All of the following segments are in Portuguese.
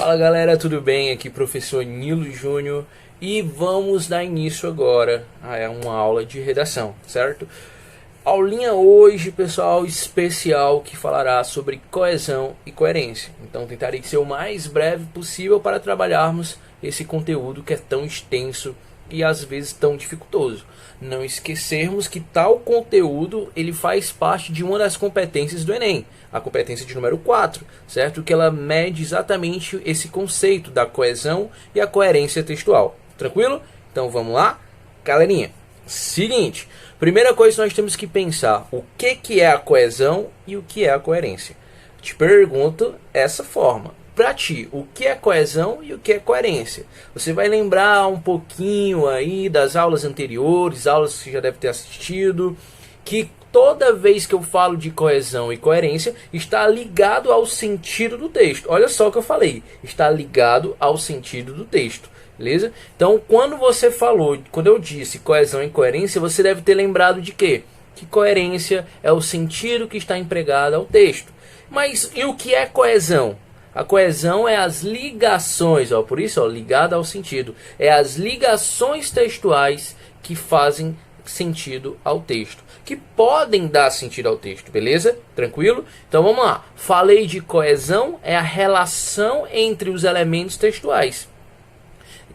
Fala galera, tudo bem? Aqui professor Nilo Júnior e vamos dar início agora a uma aula de redação, certo? Aulinha hoje, pessoal, especial que falará sobre coesão e coerência. Então tentarei ser o mais breve possível para trabalharmos esse conteúdo que é tão extenso e às vezes tão dificultoso. Não esquecermos que tal conteúdo ele faz parte de uma das competências do Enem, a competência de número 4, certo? Que ela mede exatamente esse conceito da coesão e a coerência textual. Tranquilo? Então vamos lá? Galerinha, seguinte, primeira coisa que nós temos que pensar, o que é a coesão e o que é a coerência? Te pergunto essa forma. Para ti, o que é coesão e o que é coerência? Você vai lembrar um pouquinho aí das aulas anteriores, aulas que você já deve ter assistido, que toda vez que eu falo de coesão e coerência, está ligado ao sentido do texto. Olha só o que eu falei, está ligado ao sentido do texto, beleza? Então, quando eu disse coesão e coerência, você deve ter lembrado de quê? Que coerência é o sentido que está empregado ao texto. Mas e o que é coesão? A coesão é as ligações, por isso, ligada ao sentido. É as ligações textuais que fazem sentido ao texto. Que podem dar sentido ao texto, beleza? Tranquilo? Então vamos lá. Falei de coesão, é a relação entre os elementos textuais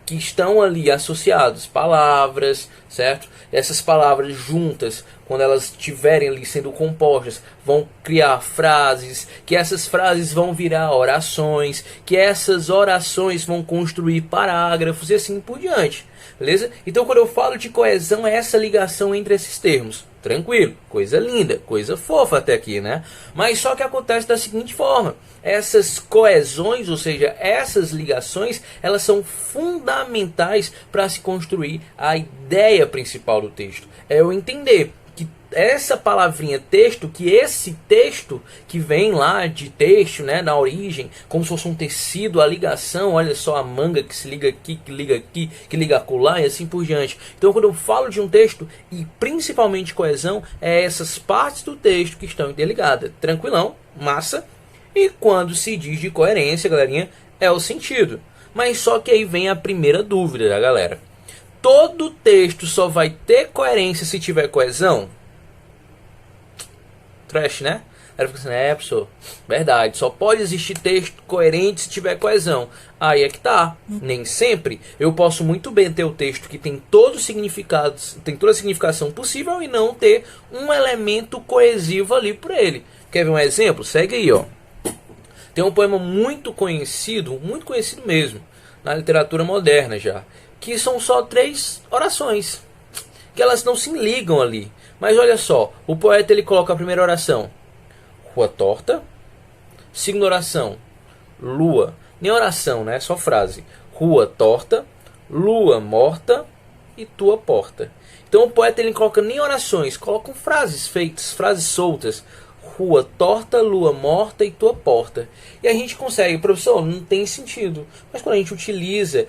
que estão ali associados, palavras, certo? Essas palavras juntas, quando elas estiverem ali sendo compostas, vão criar frases, que essas frases vão virar orações, que essas orações vão construir parágrafos e assim por diante, beleza? Então quando eu falo de coesão, é essa ligação entre esses termos. Tranquilo, coisa linda, coisa fofa até aqui, né? Mas só que acontece da seguinte forma, essas coesões, ou seja, essas ligações, elas são fundamentais para se construir a ideia principal do texto. É eu entender que essa palavrinha texto, que esse texto que vem lá de texto, né, na origem, como se fosse um tecido, a ligação, olha só a manga que se liga aqui, que liga acolá e assim por diante. Então quando eu falo de um texto, e principalmente coesão, é essas partes do texto que estão interligadas. Tranquilão, massa. E quando se diz de coerência, galerinha, é o sentido. Mas só que aí vem a primeira dúvida da galera. Todo texto só vai ter coerência se tiver coesão? Trash, né? Ela fica assim, professor, verdade, só pode existir texto coerente se tiver coesão. Aí é que tá, nem sempre. Eu posso muito bem ter o texto que tem todos os significados, tem toda a significação possível e não ter um elemento coesivo ali por ele. Quer ver um exemplo? Segue aí, ó. Tem um poema muito conhecido mesmo, na literatura moderna já, que são só 3 orações, que elas não se ligam ali. Mas olha só, o poeta ele coloca a primeira oração, rua torta, segunda oração, lua, nem oração, né? Só frase, rua torta, lua morta e tua porta. Então o poeta ele coloca nem orações, coloca frases feitas, frases soltas, rua torta, lua morta e tua porta. E a gente consegue, professor, não tem sentido. Mas quando a gente utiliza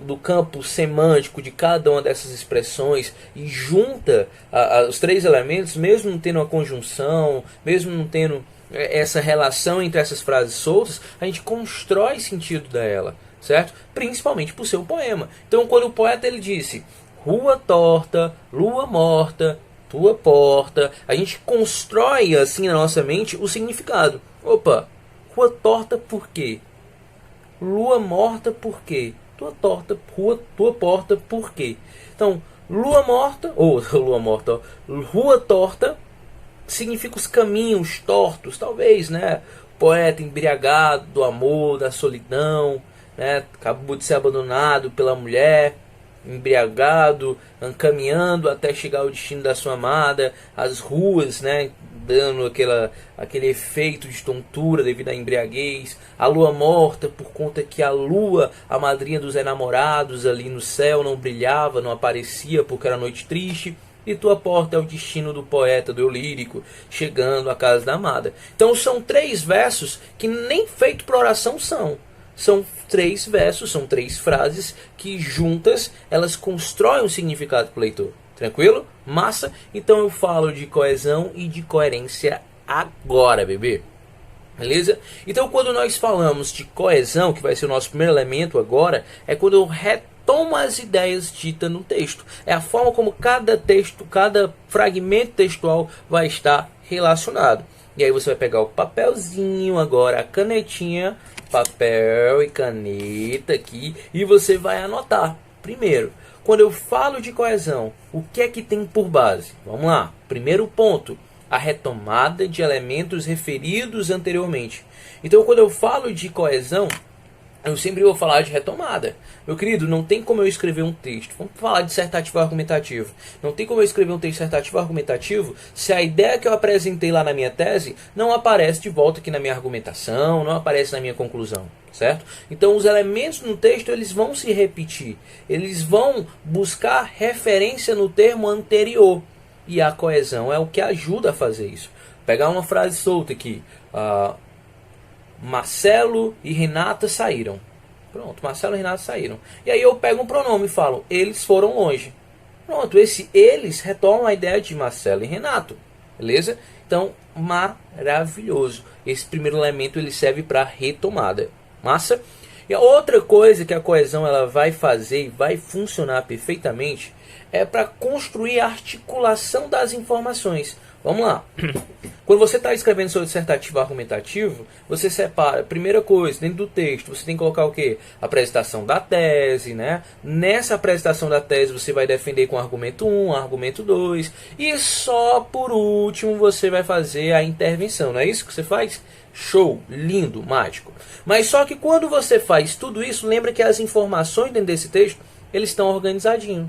do campo semântico de cada uma dessas expressões e junta os 3 elementos, mesmo não tendo uma conjunção, mesmo não tendo essa relação entre essas frases soltas, a gente constrói sentido dela, certo? Principalmente por ser um poema. Então quando o poeta ele disse rua torta, lua morta, tua porta, a gente constrói assim na nossa mente o significado. Opa, rua torta por quê? Lua morta por quê? Tua porta por quê? Então, lua morta, rua torta significa os caminhos tortos, talvez, né? Poeta embriagado do amor, da solidão, né? Acabou de ser abandonado pela mulher, embriagado, caminhando até chegar ao destino da sua amada, as ruas, né, dando aquele efeito de tontura devido à embriaguez, a lua morta por conta que a lua, a madrinha dos enamorados ali no céu, não brilhava, não aparecia porque era noite triste, e tua porta é o destino do poeta, do eu lírico, chegando à casa da amada. Então são 3 versos que nem feito para oração são. São 3 versos, são 3 frases que juntas elas constroem um significado para o leitor. Tranquilo? Massa? Então eu falo de coesão e de coerência agora, bebê. Beleza? Então quando nós falamos de coesão, que vai ser o nosso primeiro elemento agora, é quando eu retomo as ideias ditas no texto. É a forma como cada texto, cada fragmento textual vai estar relacionado. E aí você vai pegar o papelzinho agora, a canetinha, papel e caneta aqui, e você vai anotar. Primeiro, quando eu falo de coesão, o que é que tem por base? Vamos lá. Primeiro ponto, a retomada de elementos referidos anteriormente. Então, quando eu falo de coesão, eu sempre vou falar de retomada. Meu querido, não tem como eu escrever um texto. Vamos falar de dissertativo argumentativo. Não tem como eu escrever um texto dissertativo argumentativo se a ideia que eu apresentei lá na minha tese não aparece de volta aqui na minha argumentação, não aparece na minha conclusão, certo? Então, os elementos no texto eles vão se repetir. Eles vão buscar referência no termo anterior. E a coesão é o que ajuda a fazer isso. Pegar uma frase solta aqui. Marcelo e Renata saíram. Pronto, Marcelo e Renata saíram. E aí eu pego um pronome e falo, eles foram longe. Pronto, esse eles retoma a ideia de Marcelo e Renato. Beleza? Então, maravilhoso. Esse primeiro elemento ele serve para retomada. Massa? E a outra coisa que a coesão ela vai fazer e vai funcionar perfeitamente é para construir a articulação das informações. Vamos lá. Quando você está escrevendo seu dissertativo argumentativo, você separa, primeira coisa, dentro do texto, você tem que colocar o quê? A apresentação da tese, né? Nessa apresentação da tese você vai defender com argumento 1, argumento 2, e só por último você vai fazer a intervenção, não é isso que você faz? Show, lindo, mágico. Mas só que quando você faz tudo isso, lembra que as informações dentro desse texto, eles estão organizadinhos.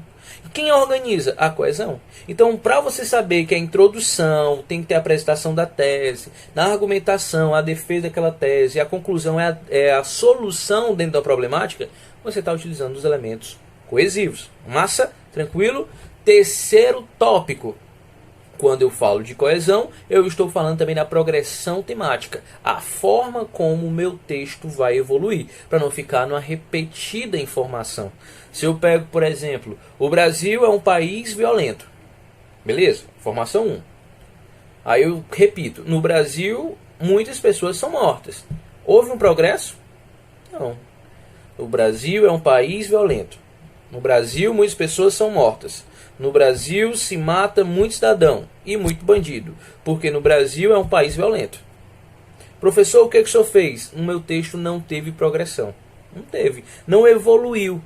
Quem organiza? A coesão. Então, para você saber que a introdução tem que ter a apresentação da tese, na argumentação, a defesa daquela tese, a conclusão é a solução dentro da problemática, você está utilizando os elementos coesivos. Massa? Tranquilo? Terceiro tópico. Quando eu falo de coesão, eu estou falando também da progressão temática. A forma como o meu texto vai evoluir, para não ficar numa repetida informação. Se eu pego, por exemplo, o Brasil é um país violento. Beleza? Informação 1. Aí eu repito, no Brasil, muitas pessoas são mortas. Houve um progresso? Não. O Brasil é um país violento. No Brasil, muitas pessoas são mortas. No Brasil se mata muito cidadão e muito bandido, porque no Brasil é um país violento. Professor, o que o senhor fez? O meu texto não teve progressão. Não teve. Não evoluiu.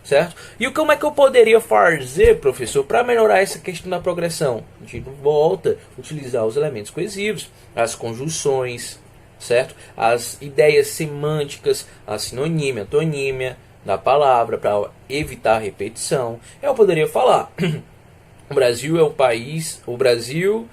Certo? E como é que eu poderia fazer, professor, para melhorar essa questão da progressão? De volta, utilizar os elementos coesivos, as conjunções, certo? As ideias semânticas, a sinonímia, antonímia da palavra, para evitar a repetição. Eu poderia falar, o Brasil é um país, o Brasil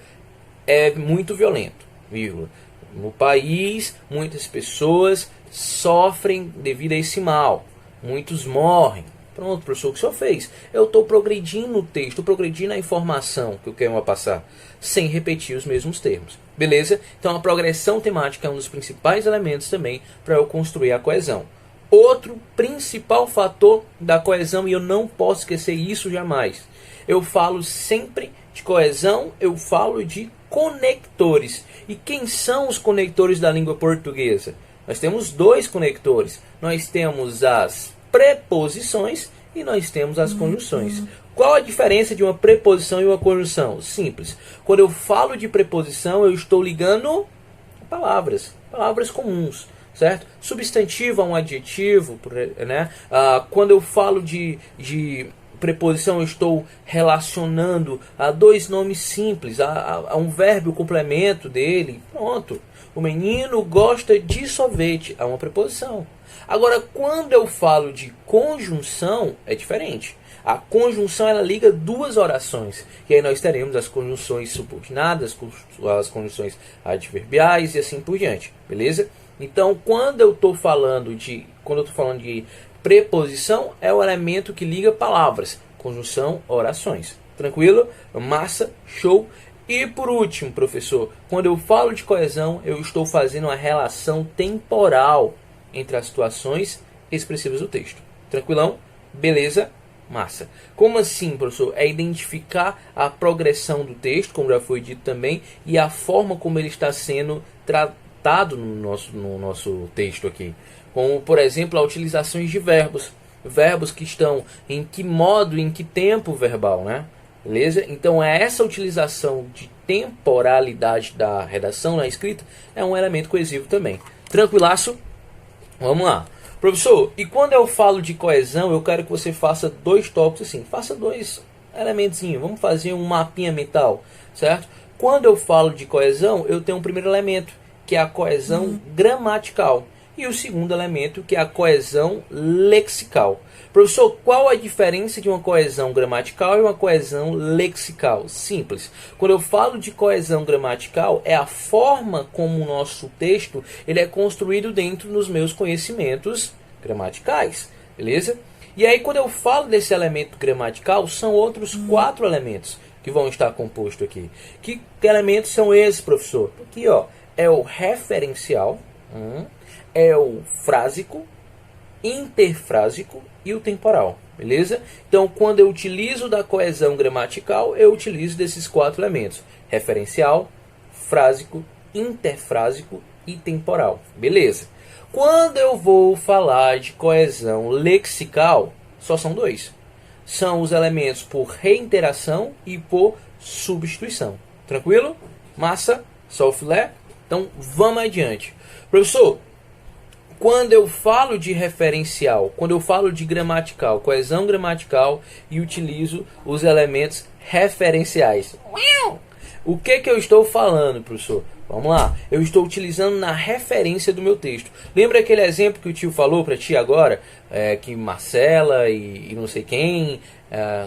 é muito violento, vírgula. No país, muitas pessoas sofrem devido a esse mal, muitos morrem. Pronto, professor, o que o senhor fez? Eu estou progredindo o texto, progredindo a informação que eu quero passar, sem repetir os mesmos termos. Beleza? Então a progressão temática é um dos principais elementos também para eu construir a coesão. Outro principal fator da coesão, e eu não posso esquecer isso jamais. Eu falo sempre de coesão, eu falo de conectores. E quem são os conectores da língua portuguesa? Nós temos dois conectores. Nós temos as preposições e nós temos as conjunções. Qual a diferença de uma preposição e uma conjunção? Simples. Quando eu falo de preposição, eu estou ligando palavras comuns, certo? Substantivo a um adjetivo, né? Quando eu falo de preposição, eu estou relacionando a dois nomes simples, a um verbo, o complemento dele. Pronto. O menino gosta de sorvete. É uma preposição. Agora, quando eu falo de conjunção, é diferente. A conjunção ela liga duas orações. E aí nós teremos as conjunções subordinadas, as conjunções adverbiais e assim por diante. Beleza? Então, quando eu estou falando de preposição, é o elemento que liga palavras. Conjunção, orações. Tranquilo? Massa, show. E por último, professor, quando eu falo de coesão, eu estou fazendo uma relação temporal entre as situações expressivas do texto. Tranquilão? Beleza? Massa. Como assim, professor? É identificar a progressão do texto, como já foi dito também, e a forma como ele está sendo tratado no nosso texto aqui. Como, por exemplo, a utilizações de verbos. Verbos que estão em que modo, em que tempo verbal, né? Beleza? Então, essa utilização de temporalidade da redação na escrita é um elemento coesivo também. Tranquilaço? Vamos lá. Professor, e quando eu falo de coesão, eu quero que você faça dois tópicos assim. Faça dois elementos. Vamos fazer um mapinha mental, certo? Quando eu falo de coesão, eu tenho um primeiro elemento, que é a coesão gramatical. E o segundo elemento, que é a coesão lexical. Professor, qual a diferença de uma coesão gramatical e uma coesão lexical? Simples. Quando eu falo de coesão gramatical, é a forma como o nosso texto ele é construído dentro dos meus conhecimentos gramaticais. Beleza? E aí, quando eu falo desse elemento gramatical, são outros 4 elementos que vão estar compostos aqui. Que elementos são esses, professor? Aqui, ó, é o referencial, é o frásico, interfrásico e o temporal, beleza? Então, quando eu utilizo da coesão gramatical, eu utilizo desses 4 elementos: referencial, frásico, interfrásico e temporal, beleza? Quando eu vou falar de coesão lexical, só são 2. São os elementos por reiteração e por substituição. Tranquilo? Massa? Só o filé? Então, vamos adiante. Professor, quando eu falo de referencial, quando eu falo de gramatical, coesão gramatical e utilizo os elementos referenciais, o que eu estou falando, professor? Vamos lá, eu estou utilizando na referência do meu texto. Lembra aquele exemplo que o tio falou para ti agora? Que Marcela e não sei quem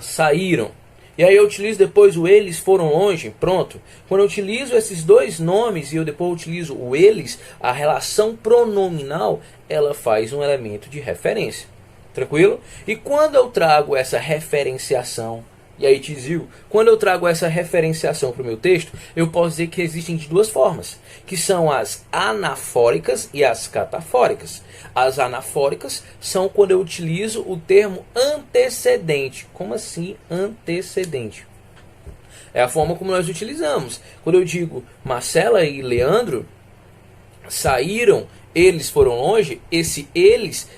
saíram. E aí eu utilizo depois o eles foram longe, pronto. Quando eu utilizo esses dois nomes e eu depois utilizo o eles, a relação pronominal, ela faz um elemento de referência. Tranquilo? E quando eu trago essa referenciação, e aí Tizil, quando eu trago essa referenciação para o meu texto, eu posso dizer que existem de 2 formas, que são as anafóricas e as catafóricas. As anafóricas são quando eu utilizo o termo antecedente. Como assim antecedente? É a forma como nós utilizamos. Quando eu digo Marcela e Leandro saíram, eles foram longe, esse eles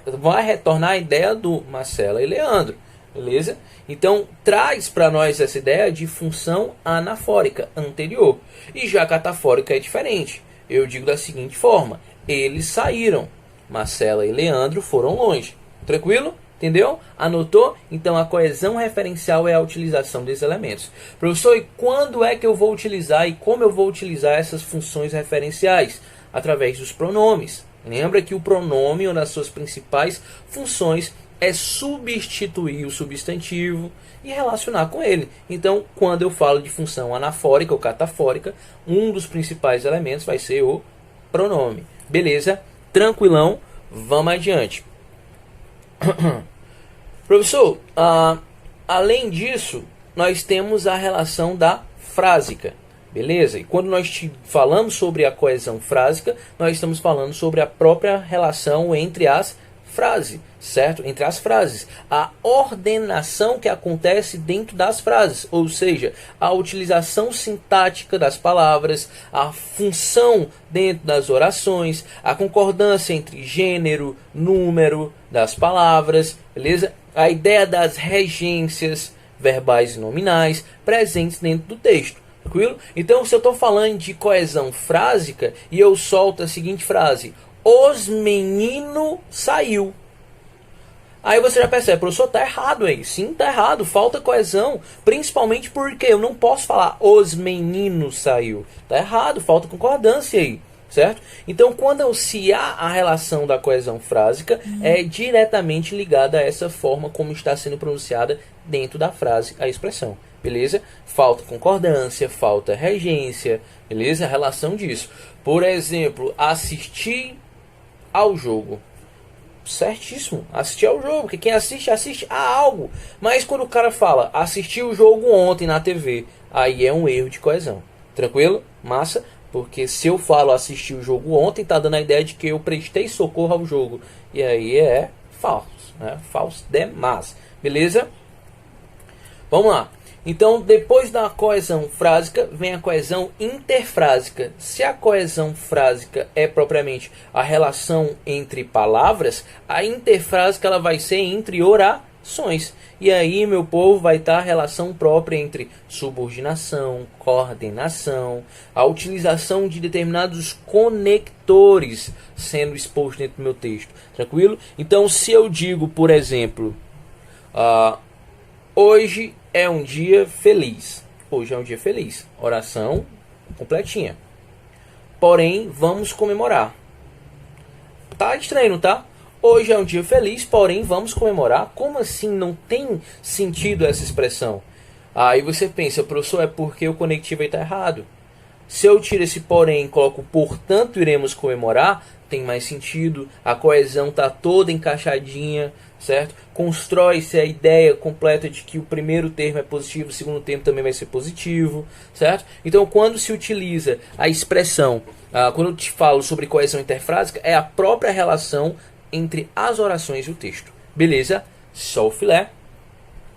vai retornar a ideia do Marcela e Leandro. Beleza? Então, traz para nós essa ideia de função anafórica anterior. E já a catafórica é diferente. Eu digo da seguinte forma: eles saíram, Marcela e Leandro foram longe. Tranquilo? Entendeu? Anotou? Então, a coesão referencial é a utilização desses elementos. Professor, e quando é que eu vou utilizar e como eu vou utilizar essas funções referenciais? Através dos pronomes. Lembra que o pronome, uma das suas principais funções, é substituir o substantivo e relacionar com ele. Então, quando eu falo de função anafórica ou catafórica, um dos principais elementos vai ser o pronome. Beleza? Tranquilão? Vamos adiante. Professor, além disso, nós temos a relação da frásica. Beleza? E quando nós falamos sobre a coesão frásica, nós estamos falando sobre a própria relação entre as frases, certo? Entre as frases. A ordenação que acontece dentro das frases, ou seja, a utilização sintática das palavras, a função dentro das orações, a concordância entre gênero, número das palavras, beleza? A ideia das regências verbais e nominais presentes dentro do texto. Tranquilo? Então, se eu estou falando de coesão frásica e eu solto a seguinte frase: os meninos saiu. Aí você já percebe, professor, tá errado aí. Sim, tá errado, falta coesão. Principalmente porque eu não posso falar os meninos saiu. Tá errado, falta concordância aí. Certo? Então, quando se há a relação da coesão frásica, é diretamente ligada a essa forma como está sendo pronunciada dentro da frase a expressão. Beleza? Falta concordância, falta regência. Beleza? A relação disso. Por exemplo, assistir ao jogo. Certíssimo, assistir ao jogo, porque quem assiste, assiste a algo. Mas quando o cara fala, assisti o jogo ontem na TV, aí é um erro de coesão. Tranquilo? Massa? Porque se eu falo assistir o jogo ontem, tá dando a ideia de que eu prestei socorro ao jogo. E aí falso, né? Falso demais. Beleza? Vamos lá. Então, depois da coesão frásica, vem a coesão interfrásica. Se a coesão frásica é propriamente a relação entre palavras, a interfrásica ela vai ser entre orações. E aí, meu povo, vai estar a relação própria entre subordinação, coordenação, a utilização de determinados conectores sendo exposto dentro do meu texto. Tranquilo? Então, se eu digo, por exemplo, hoje é um dia feliz. Hoje é um dia feliz. Oração completinha. Porém, vamos comemorar. Tá estranho, tá? Hoje é um dia feliz, porém vamos comemorar. Como assim? Não tem sentido essa expressão. Aí você pensa, professor, é porque o conectivo está errado. Se eu tiro esse porém e coloco portanto iremos comemorar, tem mais sentido. A coesão está toda encaixadinha, certo? Constrói-se a ideia completa de que o primeiro termo é positivo, o segundo termo também vai ser positivo, certo? Então, quando se utiliza a expressão, quando eu te falo sobre coesão interfrásica, é a própria relação entre as orações e o texto. Beleza? Só o filé.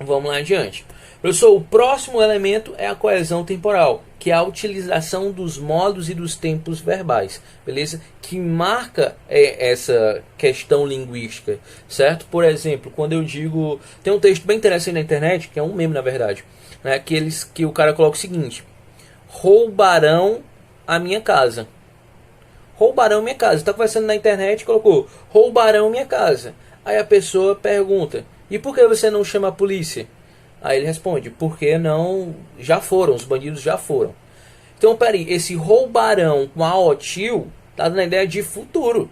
Vamos lá adiante. Professor, o próximo elemento é a coesão temporal, que é a utilização dos modos e dos tempos verbais, beleza? Que marca essa questão linguística, certo? Por exemplo, quando eu digo... Tem um texto bem interessante na internet, que é um meme na verdade, né? Que o cara coloca o seguinte: roubarão a minha casa. Roubarão minha casa. Está conversando na internet e colocou roubarão minha casa. Aí a pessoa pergunta: e por que você não chama a polícia? Aí ele responde: porque não, já foram, os bandidos já foram. Então, peraí, esse roubarão com a OTIL tá dando a ideia de futuro.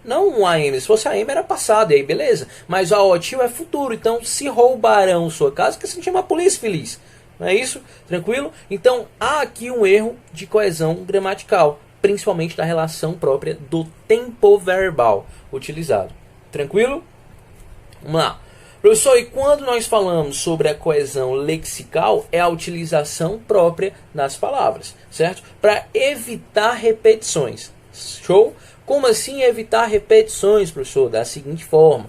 Não um AM, se fosse AM era passado, e aí beleza. Mas a OTIL é futuro, então se roubarão sua casa, que você chama a polícia, feliz. Não é isso? Tranquilo? Então, há aqui um erro de coesão gramatical, principalmente da relação própria do tempo verbal utilizado. Tranquilo? Vamos lá. Professor, e quando nós falamos sobre a coesão lexical, é a utilização própria das palavras, certo? Para evitar repetições. Show? Como assim evitar repetições, professor? Da seguinte forma.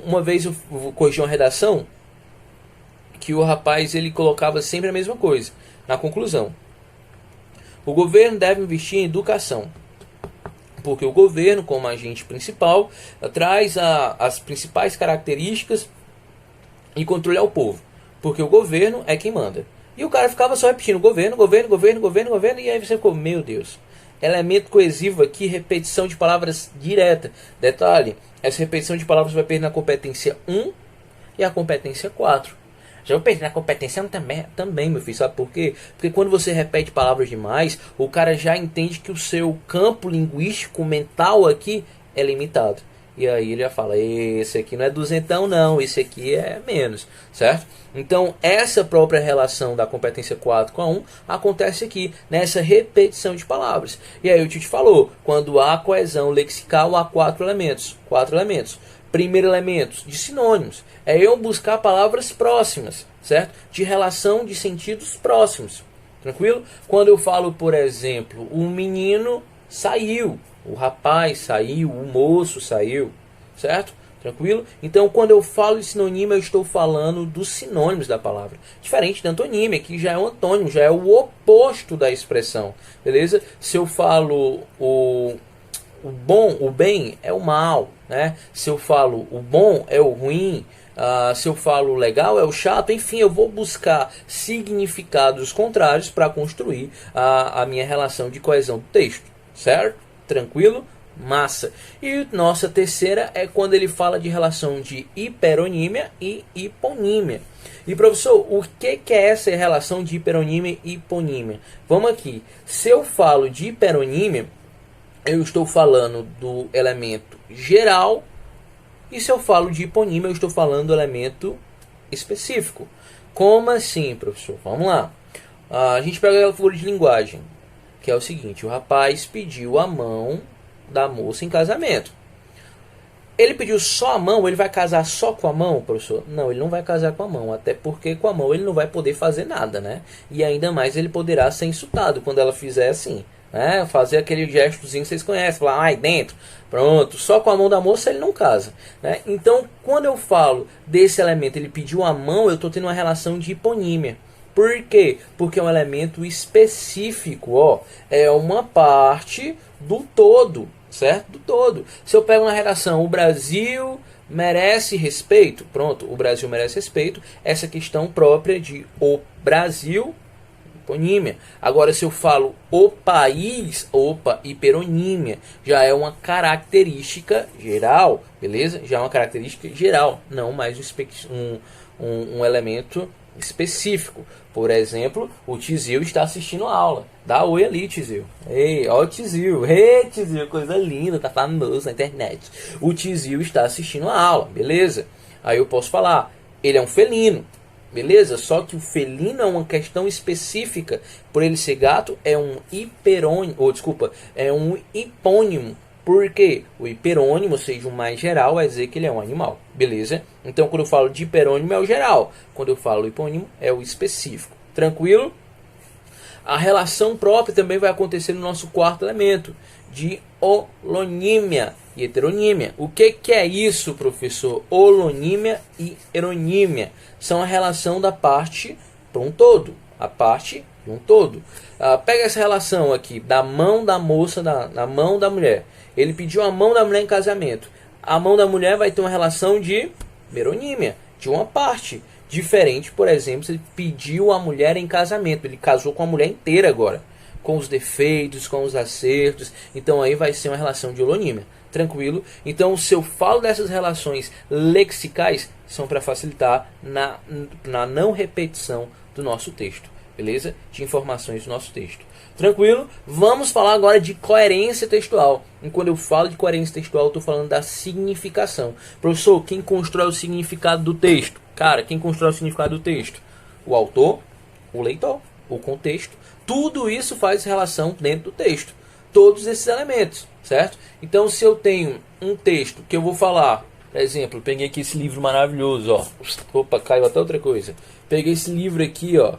Uma vez eu corrigi uma redação que o rapaz ele colocava sempre a mesma coisa na conclusão. O governo deve investir em educação, porque o governo, como agente principal, traz as principais características e controle ao povo, porque o governo é quem manda. E o cara ficava só repetindo governo, governo, governo, governo, governo, e aí você ficou, meu Deus. Elemento coesivo aqui, repetição de palavras direta. Detalhe, essa repetição de palavras vai perder na competência 1 e a competência 4. Já vou perder na competência também, meu filho. Sabe por quê? Porque quando você repete palavras demais, o cara já entende que o seu campo linguístico mental aqui é limitado. E aí ele já fala, esse aqui não é duzentão não, esse aqui é menos, certo? Então essa própria relação da competência 4 com a 1 acontece aqui, nessa repetição de palavras. E aí o Tite falou, quando há coesão lexical, há 4 elementos. 4 elementos. Primeiro elemento, de sinônimos. É eu buscar palavras próximas, certo? De relação de sentidos próximos. Tranquilo? Quando eu falo, por exemplo, o menino saiu, o rapaz saiu, o moço saiu, certo? Tranquilo? Então, quando eu falo de sinonímio, eu estou falando dos sinônimos da palavra. Diferente da antonímia, que já é um antônimo, já é o oposto da expressão. Beleza? Se eu falo o bom, o bem é o mal, né? Se eu falo o bom é o ruim, se eu falo o legal é o chato, enfim, eu vou buscar significados contrários para construir a minha relação de coesão do texto, certo? Tranquilo? Massa. E nossa terceira é quando ele fala de relação de hiperonímia e hiponímia. E professor, o que é essa relação de hiperonímia e hiponímia? Vamos aqui. Se eu falo de hiperonímia, eu estou falando do elemento geral, e se eu falo de hiponímia, eu estou falando do elemento específico. Como assim, professor? Vamos lá. A gente pega a figura de linguagem, que é o seguinte: o rapaz pediu a mão da moça em casamento. Ele pediu só a mão, ele vai casar só com a mão, professor? Não, ele não vai casar com a mão, até porque com a mão ele não vai poder fazer nada, né? E ainda mais ele poderá ser insultado quando ela fizer assim. né? Fazer aquele gestozinho que vocês conhecem, falar, ai, dentro, pronto, só com a mão da moça ele não casa, né? Então, quando eu falo desse elemento, ele pediu a mão, eu estou tendo uma relação de hiponímia. Por quê? Porque é um elemento específico, ó, é uma parte do todo, certo? Do todo. Se eu pego uma redação, o Brasil merece respeito, pronto, o Brasil merece respeito, essa questão própria de o Brasil, hiponímia. Agora, se eu falo o país, opa, hiperonímia, já é uma característica geral, beleza? Já é uma característica geral, não mais um elemento específico. Por exemplo, o Tizil está assistindo a aula. Dá oi ali, Tizil. Ei, ó o Tizil. Ei, Tizil, coisa linda, tá famoso na internet. O Tizil está assistindo a aula, beleza? Aí eu posso falar, ele é um felino, beleza? Só que o felino é uma questão específica. Por ele ser gato, é um hiperônimo, ou desculpa, é um hipônimo. Porque o hiperônimo, ou seja, o mais geral, vai dizer que ele é um animal, beleza? Então, quando eu falo de hiperônimo, é o geral. Quando eu falo hipônimo, é o específico. Tranquilo? A relação própria também vai acontecer no nosso quarto elemento, de holonímia e heteronímia. O que é isso, professor? Holonímia e heteronímia são a relação da parte para um todo. A parte de um todo. Pega essa relação aqui, da mão da moça na mão da mulher. Ele pediu a mão da mulher em casamento. A mão da mulher vai ter uma relação de meronímia, de uma parte. Diferente, por exemplo, se ele pediu a mulher em casamento. Ele casou com a mulher inteira agora. Com os defeitos, com os acertos. Então aí vai ser uma relação de holonímia. Tranquilo? Então, se eu falo dessas relações lexicais, são para facilitar na não repetição do nosso texto. Beleza? De informações do nosso texto. Tranquilo? Vamos falar agora de coerência textual. E quando eu falo de coerência textual, eu estou falando da significação. Professor, quem constrói o significado do texto? Cara, quem constrói o significado do texto? O autor, o leitor, o contexto. Tudo isso faz relação dentro do texto. Todos esses elementos, certo? Então, se eu tenho um texto que eu vou falar, por exemplo, peguei aqui esse livro maravilhoso, ó. Opa, caiu até outra coisa. Peguei esse livro aqui, ó.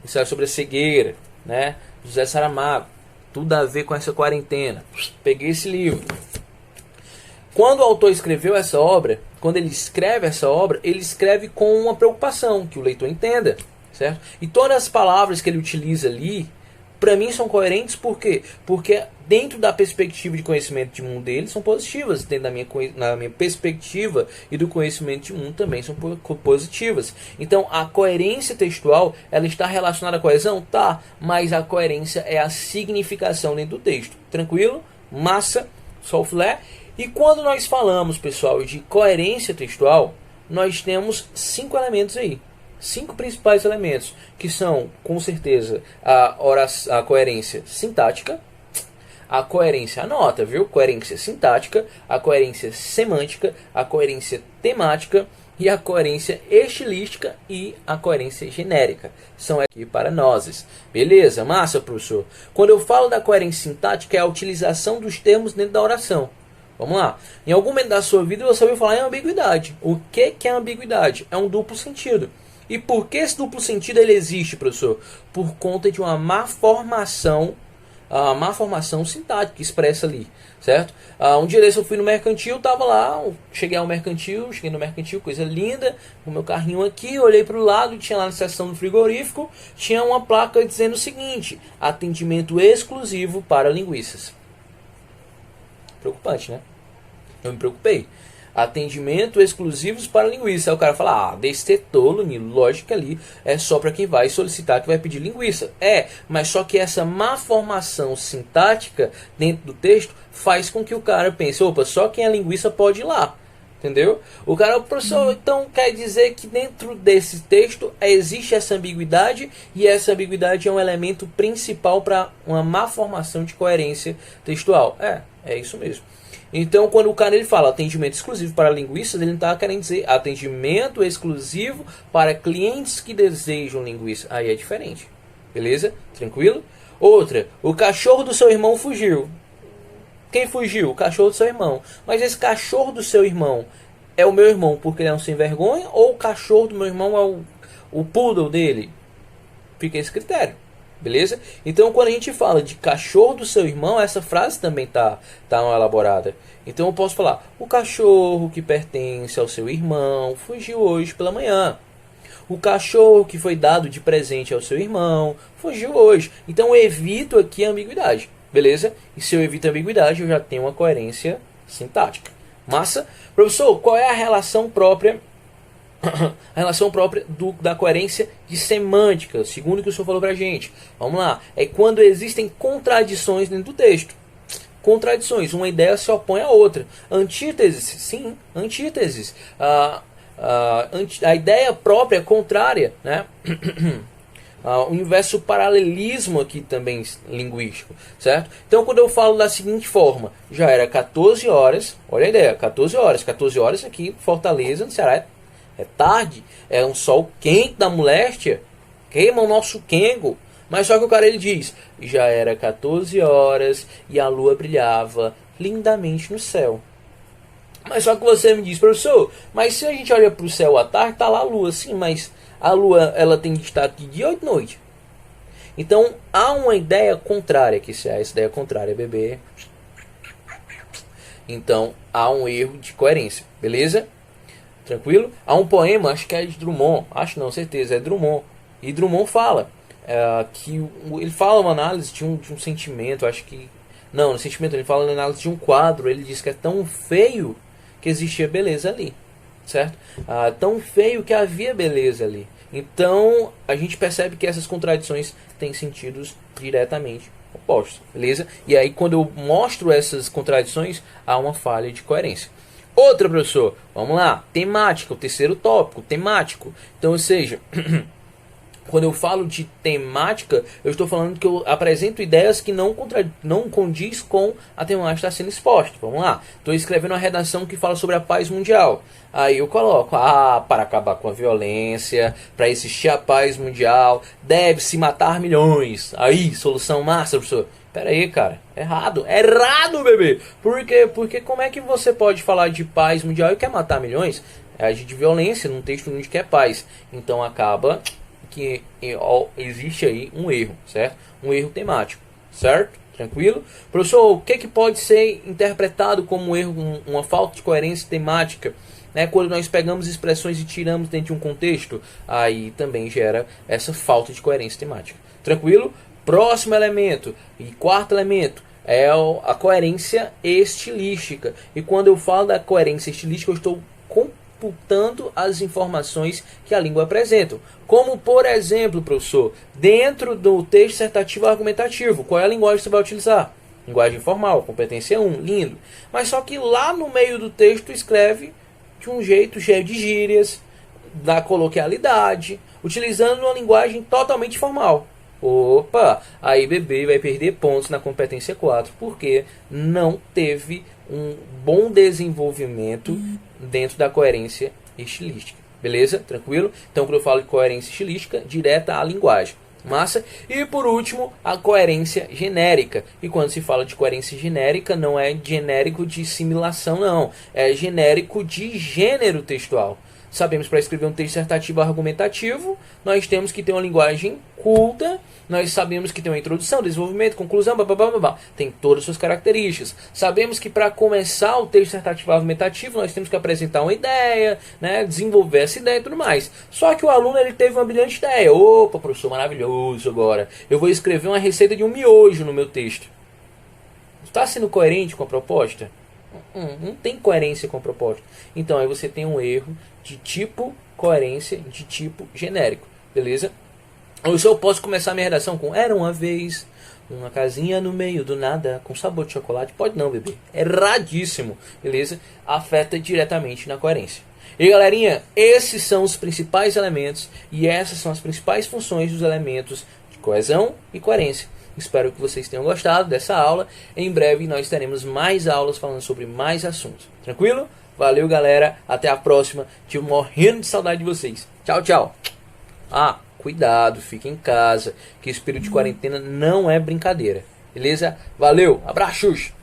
Isso é sobre a cegueira, né? José Saramago. Tudo a ver com essa quarentena. Peguei esse livro. Quando o autor escreveu essa obra, quando ele escreve essa obra, ele escreve com uma preocupação, que o leitor entenda, certo? E todas as palavras que ele utiliza ali, para mim são coerentes, por quê? Porque dentro da perspectiva de conhecimento de mundo dele, são positivas. Dentro da minha perspectiva e do conhecimento de mundo também são positivas. Então, a coerência textual, ela está relacionada à coesão? Tá, mas a coerência é a significação dentro do texto. Tranquilo? Massa, só o filé. E quando nós falamos, pessoal, de coerência textual, nós temos 5 elementos aí. 5 principais elementos, que são, com certeza, a coerência sintática, a coerência, anota, viu? Coerência sintática, a coerência semântica, a coerência temática e a coerência estilística e a coerência genérica. São aqui para nós. Beleza? Massa, professor? Quando eu falo da coerência sintática, é a utilização dos termos dentro da oração. Vamos lá. Em algum momento da sua vida você ouviu falar em ambiguidade. O que é ambiguidade? É um duplo sentido. E por que esse duplo sentido ele existe, professor? Por conta de uma má formação sintática expressa ali, certo? Um dia desse eu fui no mercantil, tava lá, cheguei no mercantil, coisa linda, com meu carrinho aqui, olhei para o lado, tinha lá na seção do frigorífico, tinha uma placa dizendo o seguinte: atendimento exclusivo para linguiças. Preocupante, né? Eu me preocupei. Atendimento exclusivos para linguiça. Aí o cara fala, desse ser tolo, Nilo, lógico que ali é só para quem vai solicitar, que vai pedir linguiça. Mas só que essa má formação sintática dentro do texto faz com que o cara pense, opa, só quem é linguiça pode ir lá. Entendeu? O cara, professor, então quer dizer que dentro desse texto existe essa ambiguidade, e essa ambiguidade é um elemento principal para uma má formação de coerência textual. É isso mesmo. Então, quando o cara ele fala atendimento exclusivo para linguiças, ele não está querendo dizer atendimento exclusivo para clientes que desejam linguiça. Aí é diferente. Beleza? Tranquilo? Outra, o cachorro do seu irmão fugiu. Quem fugiu? O cachorro do seu irmão. Mas esse cachorro do seu irmão é o meu irmão porque ele é um sem vergonha? Ou o cachorro do meu irmão é o poodle dele? Fica esse critério. beleza? Então quando a gente fala de cachorro do seu irmão, essa frase também tá elaborada. Então eu posso falar: o cachorro que pertence ao seu irmão fugiu hoje pela manhã. O cachorro que foi dado de presente ao seu irmão fugiu hoje. Então eu evito aqui a ambiguidade, beleza? E se eu evito a ambiguidade, eu já tenho uma coerência sintática. Massa? Professor, qual é a relação própria da coerência de semântica, segundo o que o senhor falou pra gente? Vamos lá. É quando existem contradições dentro do texto. Contradições, uma ideia se opõe à outra. Antíteses, sim, antíteses. A ideia própria é contrária, né? O inverso paralelismo aqui também linguístico, certo? Então quando eu falo da seguinte forma: já era 14 horas, olha a ideia, 14 horas aqui em Fortaleza, no Ceará, é tarde, é um sol quente da moléstia, queima o nosso quengo. Mas só que o cara ele diz: já era 14 horas e a lua brilhava lindamente no céu. Mas só que você me diz: professor, mas se a gente olha para o céu à tarde, tá lá a lua. Sim, mas a lua ela tem destaque de dia ou de noite. Então há uma ideia contrária, que se há essa ideia contrária, bebê, então há um erro de coerência, beleza? Tranquilo? Há um poema, acho que é de Drummond, acho não, certeza, é Drummond. E Drummond fala que ele fala uma análise de um sentimento, acho que não, no sentimento ele fala na análise de um quadro. Ele diz que é tão feio que existia beleza ali, certo? Tão feio que havia beleza ali. Então a gente percebe que essas contradições têm sentidos diretamente opostos, beleza? E aí quando eu mostro essas contradições, há uma falha de coerência. Outra, professor, vamos lá, temática, o terceiro tópico, temático. Então, ou seja, quando eu falo de temática, eu estou falando que eu apresento ideias que não condiz com a temática que está sendo exposta. Vamos lá. Estou escrevendo uma redação que fala sobre a paz mundial. Aí eu coloco: para acabar com a violência, para existir a paz mundial, deve-se matar milhões. Aí, solução massa, professor. Pera aí, cara. Errado, bebê. Por quê? Porque como é que você pode falar de paz mundial e quer matar milhões? É agir de violência num texto onde quer paz. Então acaba que existe aí um erro, certo? Um erro temático, certo? Tranquilo? Professor, o que pode ser interpretado como um erro, uma falta de coerência temática, né? Quando nós pegamos expressões e tiramos dentro de um contexto, aí também gera essa falta de coerência temática. Tranquilo? Próximo elemento e quarto elemento é a coerência estilística. E quando eu falo da coerência estilística, eu estou computando as informações que a língua apresenta. Como, por exemplo, professor, dentro do texto dissertativo argumentativo, qual é a linguagem que você vai utilizar? Linguagem formal, competência 1, lindo. Mas só que lá no meio do texto escreve de um jeito cheio de gírias, da coloquialidade, utilizando uma linguagem totalmente formal. Opa, aí bebê vai perder pontos na competência 4, porque não teve um bom desenvolvimento dentro da coerência estilística. Beleza? Tranquilo? Então, quando eu falo de coerência estilística, direta à linguagem. Massa? E por último, a coerência genérica. E quando se fala de coerência genérica, não é genérico de assimilação, não. É genérico de gênero textual. Sabemos, para escrever um texto dissertativo argumentativo, nós temos que ter uma linguagem culta, nós sabemos que tem uma introdução, desenvolvimento, conclusão, blá. Tem todas as suas características. Sabemos que para começar o texto dissertativo argumentativo, nós temos que apresentar uma ideia, né, desenvolver essa ideia e tudo mais. Só que o aluno ele teve uma brilhante ideia. Opa, professor, maravilhoso agora. Eu vou escrever uma receita de um miojo no meu texto. Está sendo coerente com a proposta? Não tem coerência com a proposta. Então aí você tem um erro de tipo coerência, de tipo genérico. Beleza? Ou se eu posso começar minha redação com: era uma vez uma casinha no meio do nada com sabor de chocolate. Pode não, bebê. Erradíssimo. Beleza? Afeta diretamente na coerência. E galerinha, esses são os principais elementos e essas são as principais funções dos elementos de coesão e coerência. Espero que vocês tenham gostado dessa aula. Em breve nós teremos mais aulas falando sobre mais assuntos. Tranquilo? Valeu, galera. Até a próxima. Estou morrendo de saudade de vocês. Tchau, tchau. Cuidado, fique em casa, que o espírito de quarentena não é brincadeira. Beleza? Valeu, abraços!